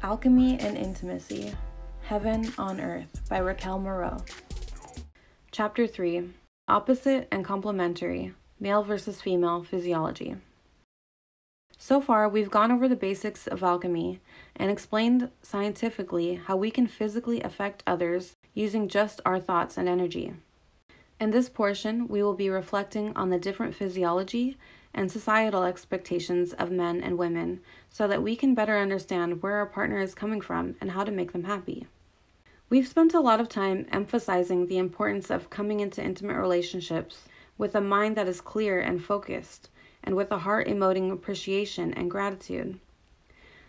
Alchemy and Intimacy, Heaven on Earth by Raquel Moreau. Chapter 3, Opposite and Complementary, Male versus Female Physiology. So far, we've gone over the basics of alchemy and explained scientifically how we can physically affect others using just our thoughts and energy. In this portion, we will be reflecting on the different physiology and societal expectations of men and women so that we can better understand where our partner is coming from and how to make them happy. We've spent a lot of time emphasizing the importance of coming into intimate relationships with a mind that is clear and focused, and with a heart emoting appreciation and gratitude.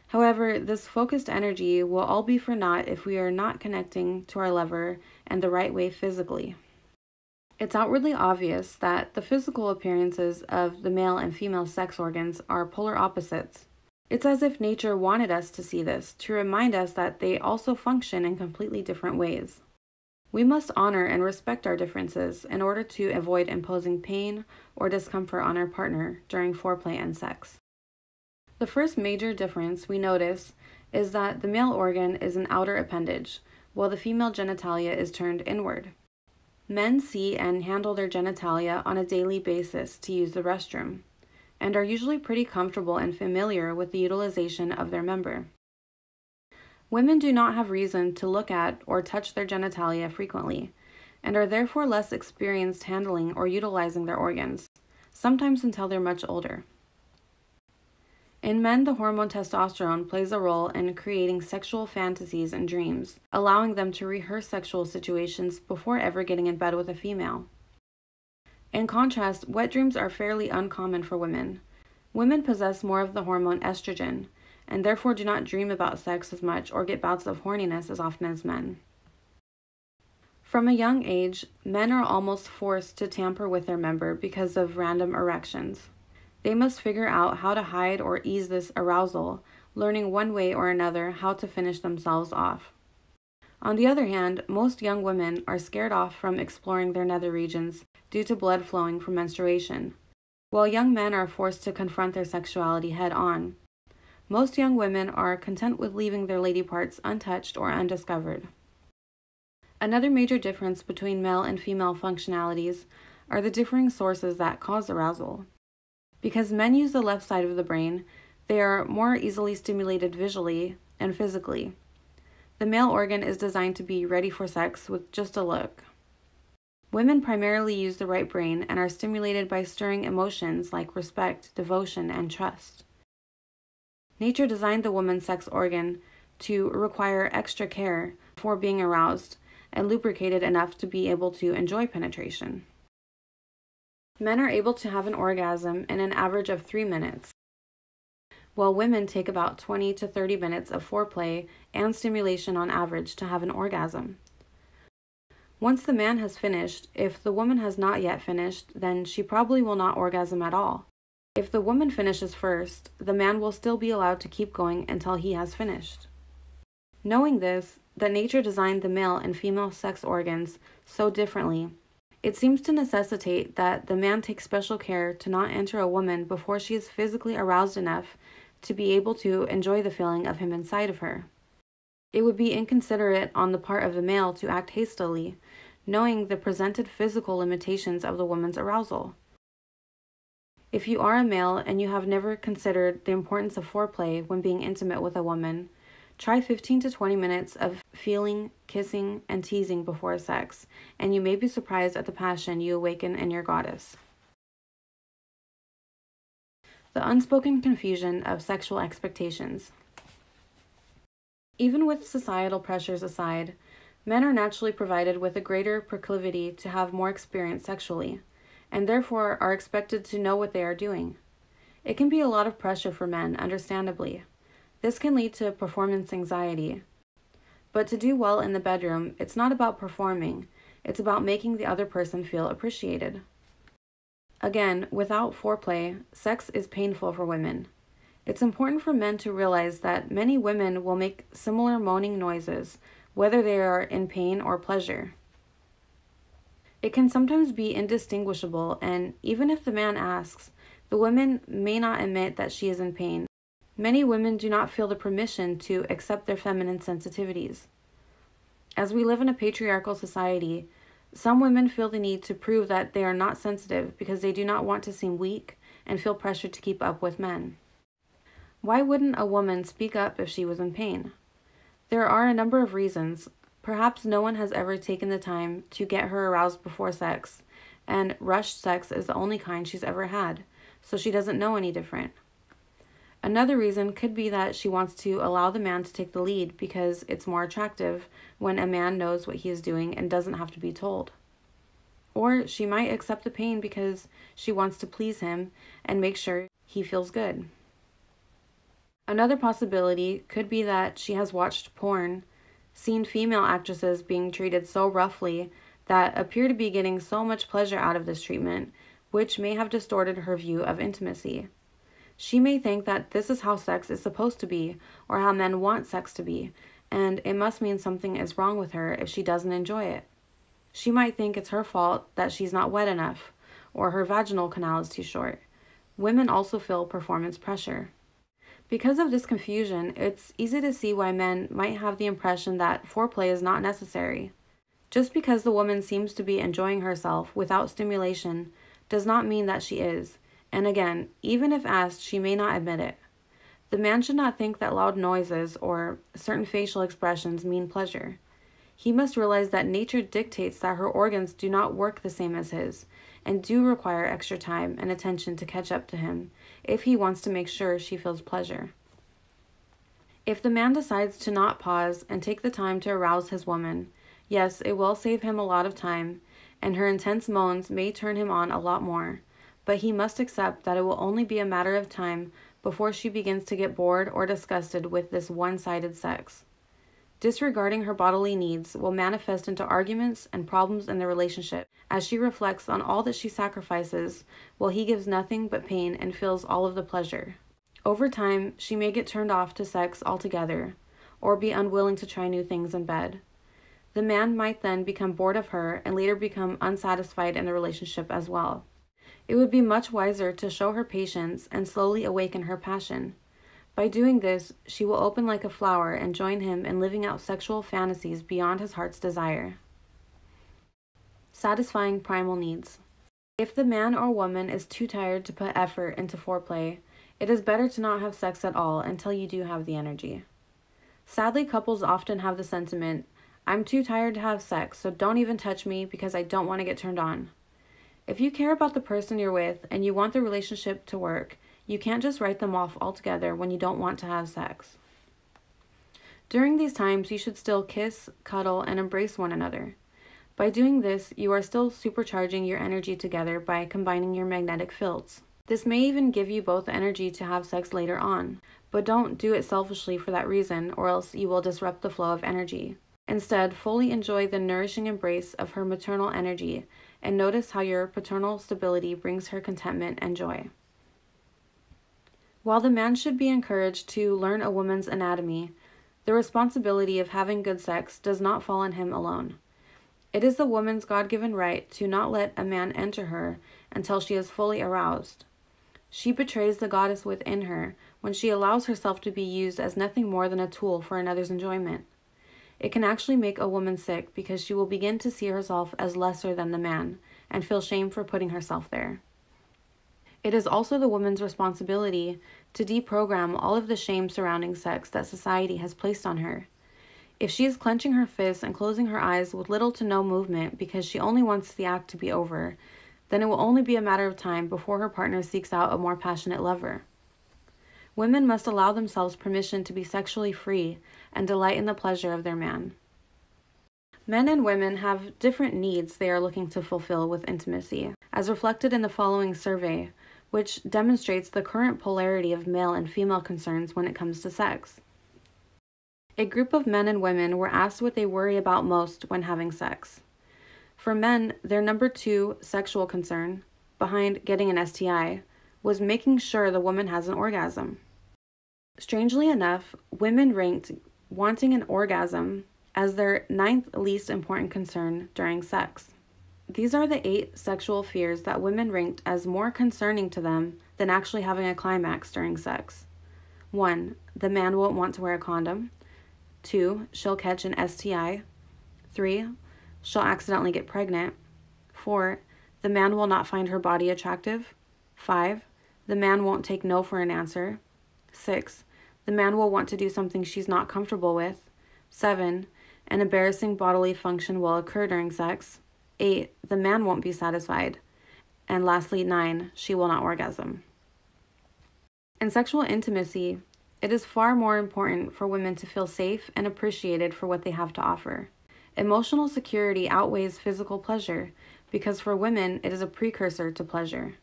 However, this focused energy will all be for naught if we are not connecting to our lover in the right way physically. It's outwardly obvious that the physical appearances of the male and female sex organs are polar opposites. It's as if nature wanted us to see this, to remind us that they also function in completely different ways. We must honor and respect our differences in order to avoid imposing pain or discomfort on our partner during foreplay and sex. The first major difference we notice is that the male organ is an outer appendage, while the female genitalia is turned inward. Men see and handle their genitalia on a daily basis to use the restroom, and are usually pretty comfortable and familiar with the utilization of their member. Women do not have reason to look at or touch their genitalia frequently, and are therefore less experienced handling or utilizing their organs, sometimes until they're much older. In men, the hormone testosterone plays a role in creating sexual fantasies and dreams, allowing them to rehearse sexual situations before ever getting in bed with a female. In contrast, wet dreams are fairly uncommon for women. Women possess more of the hormone estrogen, and therefore do not dream about sex as much or get bouts of horniness as often as men. From a young age, men are almost forced to tamper with their member because of random erections. They must figure out how to hide or ease this arousal, learning one way or another how to finish themselves off. On the other hand, most young women are scared off from exploring their nether regions due to blood flowing from menstruation, while young men are forced to confront their sexuality head-on. Most young women are content with leaving their lady parts untouched or undiscovered. Another major difference between male and female functionalities are the differing sources that cause arousal. Because men use the left side of the brain, they are more easily stimulated visually and physically. The male organ is designed to be ready for sex with just a look. Women primarily use the right brain and are stimulated by stirring emotions like respect, devotion, and trust. Nature designed the woman's sex organ to require extra care before being aroused and lubricated enough to be able to enjoy penetration. Men are able to have an orgasm in an average of 3 minutes, while women take about 20 to 30 minutes of foreplay and stimulation on average to have an orgasm. Once the man has finished, if the woman has not yet finished, then she probably will not orgasm at all. If the woman finishes first, the man will still be allowed to keep going until he has finished. Knowing this, that nature designed the male and female sex organs so differently, it seems to necessitate that the man take special care to not enter a woman before she is physically aroused enough to be able to enjoy the feeling of him inside of her. It would be inconsiderate on the part of the male to act hastily, knowing the presented physical limitations of the woman's arousal. If you are a male and you have never considered the importance of foreplay when being intimate with a woman, try 15 to 20 minutes of feeling, kissing, and teasing before sex, and you may be surprised at the passion you awaken in your goddess. The unspoken confusion of sexual expectations. Even with societal pressures aside, men are naturally provided with a greater proclivity to have more experience sexually, and therefore are expected to know what they are doing. It can be a lot of pressure for men, understandably. This can lead to performance anxiety. But to do well in the bedroom, it's not about performing, it's about making the other person feel appreciated. Again, without foreplay, sex is painful for women. It's important for men to realize that many women will make similar moaning noises, whether they are in pain or pleasure. It can sometimes be indistinguishable, and even if the man asks, the woman may not admit that she is in pain, Many women do not feel the permission to accept their feminine sensitivities. As we live in a patriarchal society, some women feel the need to prove that they are not sensitive because they do not want to seem weak and feel pressured to keep up with men. Why wouldn't a woman speak up if she was in pain? There are a number of reasons. Perhaps no one has ever taken the time to get her aroused before sex, and rushed sex is the only kind she's ever had, so she doesn't know any different. Another reason could be that she wants to allow the man to take the lead because it's more attractive when a man knows what he is doing and doesn't have to be told. Or she might accept the pain because she wants to please him and make sure he feels good. Another possibility could be that she has watched porn, seen female actresses being treated so roughly that appear to be getting so much pleasure out of this treatment, which may have distorted her view of intimacy. She may think that this is how sex is supposed to be, or how men want sex to be, and it must mean something is wrong with her if she doesn't enjoy it. She might think it's her fault that she's not wet enough, or her vaginal canal is too short. Women also feel performance pressure. Because of this confusion, it's easy to see why men might have the impression that foreplay is not necessary. Just because the woman seems to be enjoying herself without stimulation does not mean that she is. And again, even if asked, she may not admit it. The man should not think that loud noises or certain facial expressions mean pleasure. He must realize that nature dictates that her organs do not work the same as his, and do require extra time and attention to catch up to him if he wants to make sure she feels pleasure. If the man decides to not pause and take the time to arouse his woman, yes, it will save him a lot of time, and her intense moans may turn him on a lot more. But he must accept that it will only be a matter of time before she begins to get bored or disgusted with this one-sided sex. Disregarding her bodily needs will manifest into arguments and problems in the relationship as she reflects on all that she sacrifices while he gives nothing but pain and feels all of the pleasure. Over time, she may get turned off to sex altogether or be unwilling to try new things in bed. The man might then become bored of her and later become unsatisfied in the relationship as well. It would be much wiser to show her patience and slowly awaken her passion. By doing this, she will open like a flower and join him in living out sexual fantasies beyond his heart's desire. Satisfying primal needs. If the man or woman is too tired to put effort into foreplay, it is better to not have sex at all until you do have the energy. Sadly, couples often have the sentiment, "I'm too tired to have sex, so don't even touch me because I don't want to get turned on." If you care about the person you're with and you want the relationship to work, you can't just write them off altogether when you don't want to have sex. During these times, you should still kiss, cuddle, and embrace one another. By doing this, you are still supercharging your energy together by combining your magnetic fields. This may even give you both the energy to have sex later on, but don't do it selfishly for that reason, or else you will disrupt the flow of energy. Instead, fully enjoy the nourishing embrace of her maternal energy and notice how your paternal stability brings her contentment and joy. While the man should be encouraged to learn a woman's anatomy, the responsibility of having good sex does not fall on him alone. It is the woman's God-given right to not let a man enter her until she is fully aroused. She betrays the goddess within her when she allows herself to be used as nothing more than a tool for another's enjoyment. It can actually make a woman sick because she will begin to see herself as lesser than the man and feel shame for putting herself there. It is also the woman's responsibility to deprogram all of the shame surrounding sex that society has placed on her. If she is clenching her fists and closing her eyes with little to no movement because she only wants the act to be over, then it will only be a matter of time before her partner seeks out a more passionate lover. Women must allow themselves permission to be sexually free and delight in the pleasure of their man. Men and women have different needs they are looking to fulfill with intimacy, as reflected in the following survey, which demonstrates the current polarity of male and female concerns when it comes to sex. A group of men and women were asked what they worry about most when having sex. For men, their number 2 sexual concern, behind getting an STI, was making sure the woman has an orgasm. Strangely enough, women ranked wanting an orgasm as their 9th least important concern during sex. These are the 8 sexual fears that women ranked as more concerning to them than actually having a climax during sex. 1. The man won't want to wear a condom. 2. She'll catch an STI. 3. She'll accidentally get pregnant. 4. The man will not find her body attractive. 5. The man won't take no for an answer. 6. The man will want to do something she's not comfortable with. 7. An embarrassing bodily function will occur during sex. 8. The man won't be satisfied. And lastly, 9. She will not orgasm. In sexual intimacy, it is far more important for women to feel safe and appreciated for what they have to offer. Emotional security outweighs physical pleasure because for women, it is a precursor to pleasure.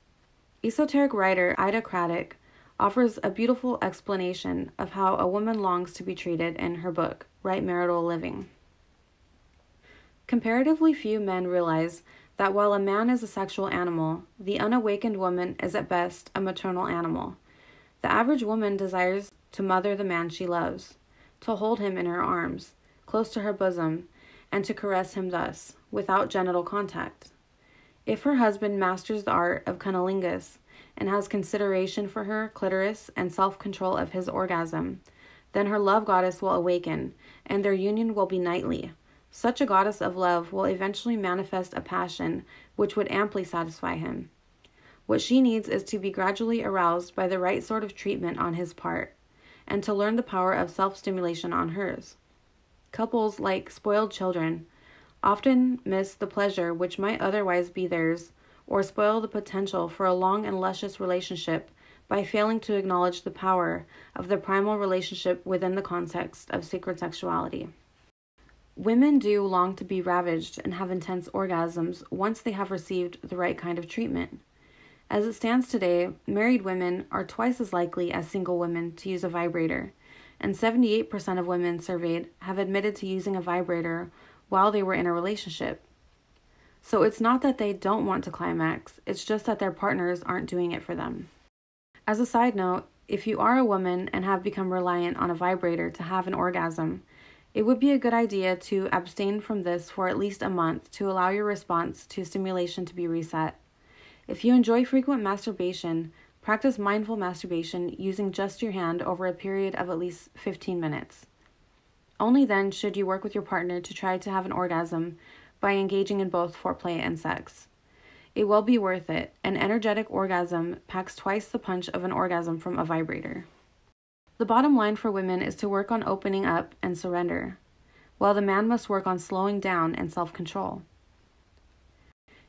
Esoteric writer Ida Craddock offers a beautiful explanation of how a woman longs to be treated in her book, Right Marital Living. Comparatively few men realize that while a man is a sexual animal, the unawakened woman is at best a maternal animal. The average woman desires to mother the man she loves, to hold him in her arms, close to her bosom, and to caress him thus, without genital contact. If her husband masters the art of cunnilingus and has consideration for her clitoris and self-control of his orgasm, then her love goddess will awaken, and their union will be nightly. Such a goddess of love will eventually manifest a passion which would amply satisfy him. What she needs is to be gradually aroused by the right sort of treatment on his part, and to learn the power of self-stimulation on hers. Couples, like spoiled children, often miss the pleasure which might otherwise be theirs, or spoil the potential for a long and luscious relationship by failing to acknowledge the power of the primal relationship within the context of sacred sexuality. Women do long to be ravaged and have intense orgasms once they have received the right kind of treatment. As it stands today, married women are twice as likely as single women to use a vibrator, and 78% of women surveyed have admitted to using a vibrator while they were in a relationship. So it's not that they don't want to climax, it's just that their partners aren't doing it for them. As a side note, if you are a woman and have become reliant on a vibrator to have an orgasm, it would be a good idea to abstain from this for at least a month to allow your response to stimulation to be reset. If you enjoy frequent masturbation, practice mindful masturbation using just your hand over a period of at least 15 minutes. Only then should you work with your partner to try to have an orgasm by engaging in both foreplay and sex. It will be worth it. An energetic orgasm packs twice the punch of an orgasm from a vibrator. The bottom line for women is to work on opening up and surrender, while the man must work on slowing down and self-control.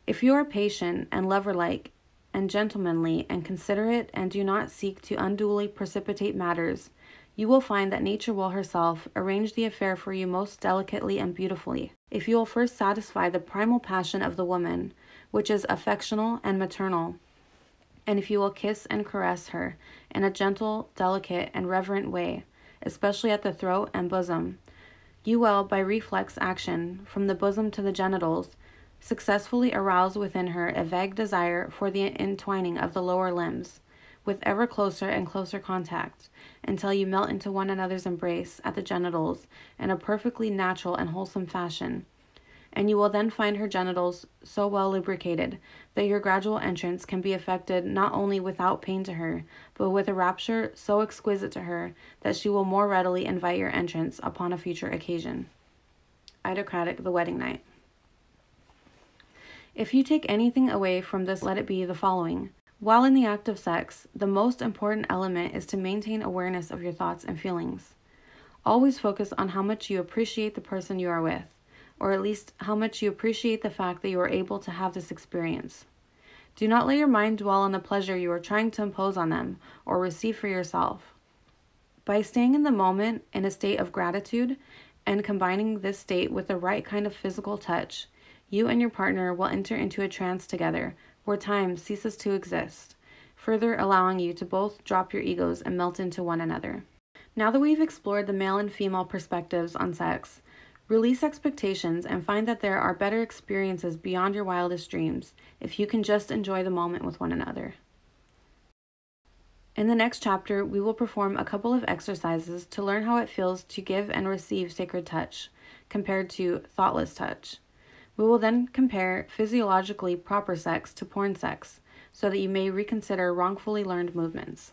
If you are patient and lover-like and gentlemanly and considerate and do not seek to unduly precipitate matters, you will find that nature will herself arrange the affair for you most delicately and beautifully. If you will first satisfy the primal passion of the woman, which is affectional and maternal, and if you will kiss and caress her in a gentle, delicate, and reverent way, especially at the throat and bosom, you will, by reflex action from the bosom to the genitals, successfully arouse within her a vague desire for the entwining of the lower limbs, with ever closer and closer contact, until you melt into one another's embrace at the genitals in a perfectly natural and wholesome fashion. And you will then find her genitals so well lubricated that your gradual entrance can be effected not only without pain to her, but with a rapture so exquisite to her that she will more readily invite your entrance upon a future occasion. Ida Craddock, The Wedding Night. If you take anything away from this, let it be the following. While in the act of sex, the most important element is to maintain awareness of your thoughts and feelings. Always focus on how much you appreciate the person you are with, or at least how much you appreciate the fact that you are able to have this experience. Do not let your mind dwell on the pleasure you are trying to impose on them or receive for yourself. By staying in the moment in a state of gratitude and combining this state with the right kind of physical touch, you and your partner will enter into a trance together where time ceases to exist, further allowing you to both drop your egos and melt into one another. Now that we've explored the male and female perspectives on sex, release expectations and find that there are better experiences beyond your wildest dreams if you can just enjoy the moment with one another. In the next chapter, we will perform a couple of exercises to learn how it feels to give and receive sacred touch compared to thoughtless touch. We will then compare physiologically proper sex to porn sex so that you may reconsider wrongfully learned movements.